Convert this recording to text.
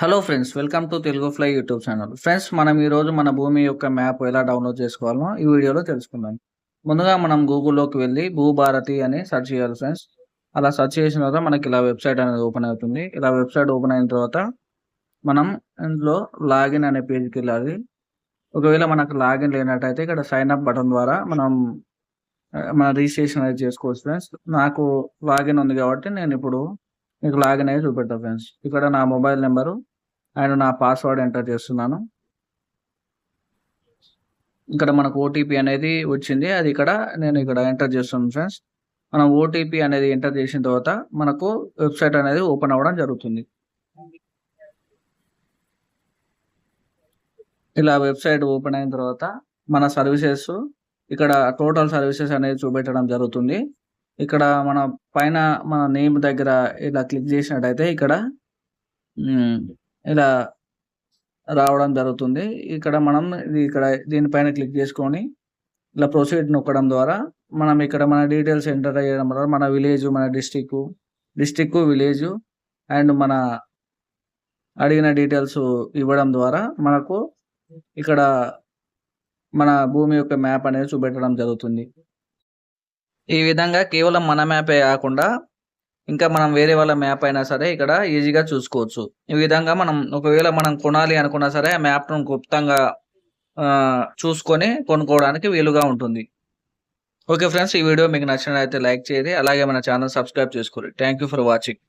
Hello friends, welcome to Telugu fly YouTube channel. Friends, మనం ఈరోజు మన భూమి యొక్క మ్యాప్ ఎలా డౌన్లోడ్ చేసుకోవాలో ఈ వీడియోలో తెలుసుకుందాం. ముందుగా మనం గూగుల్లోకి వెళ్ళి భూభారతి అని సెర్చ్ చేయాలి ఫ్రెండ్స్. అలా సెర్చ్ చేసిన తర్వాత మనకి ఇలా వెబ్సైట్ అనేది ఓపెన్ అవుతుంది. ఇలా వెబ్సైట్ ఓపెన్ అయిన తర్వాత మనం ఇందులో లాగిన్ అనే పేజ్కి వెళ్ళాలి. ఒకవేళ మనకు లాగిన్ లేనట్టయితే ఇక్కడ సైన్ అప్ బటన్ ద్వారా మన రిజిస్ట్రేషన్ అనేది చేసుకోవచ్చు ఫ్రెండ్స్. నాకు లాగిన్ ఉంది కాబట్టి నేను ఇప్పుడు మీకు లాగిన్ అయ్యి చూపెడతాను ఫ్రెండ్స్. ఇక్కడ నా మొబైల్ నెంబరు అండ్ నా పాస్వర్డ్ ఎంటర్ చేస్తున్నాను. ఇక్కడ మనకు ఓటీపీ అనేది వచ్చింది. అది నేను ఎంటర్ చేస్తున్నాను ఫ్రెండ్స్. మనం ఓటీపీ అనేది ఎంటర్ చేసిన తర్వాత మనకు వెబ్సైట్ అనేది ఓపెన్ అవ్వడం జరుగుతుంది. ఇలా వెబ్సైట్ ఓపెన్ అయిన తర్వాత మన సర్వీసెస్ ఇక్కడ టోటల్ సర్వీసెస్ అనేది చూపెట్టడం జరుగుతుంది. ఇక్కడ మన పైన మన నేమ్ దగ్గర ఇలా క్లిక్ చేసినట్టయితే ఇలా రావడం జరుగుతుంది. ఇక్కడ మనం దీనిపైన క్లిక్ చేసుకొని ఇలా ప్రొసీడ్ నొక్కడం ద్వారా మనం ఇక్కడ మన డీటెయిల్స్ ఎంటర్ చేయడం ద్వారా మన విలేజ్, మన డిస్టిక్, విలేజ్ అండ్ మన అడిగిన డీటెయిల్స్ ఇవ్వడం ద్వారా మనకు ఇక్కడ మన భూమి యొక్క మ్యాప్ అనేది చూపెట్టడం జరుగుతుంది. ఈ విధంగా కేవలం మన మ్యాపే కాకుండా ఇంకా మనం వేరే వాళ్ళ మ్యాప్ అయినా సరే ఇక్కడ ఈజీగా చూసుకోవచ్చు. ఈ విధంగా ఒకవేళ మనం కొనాలి అనుకున్నా సరే ఆ మ్యాప్ను క్లుప్తంగా చూసుకొని కొనుక్కోవడానికి వీలుగా ఉంటుంది. ఓకే ఫ్రెండ్స్, ఈ వీడియో మీకు నచ్చినట్లయితే లైక్ చేయండి. అలాగే మన ఛానల్ సబ్స్క్రైబ్ చేసుకోండి. Thank you for watching.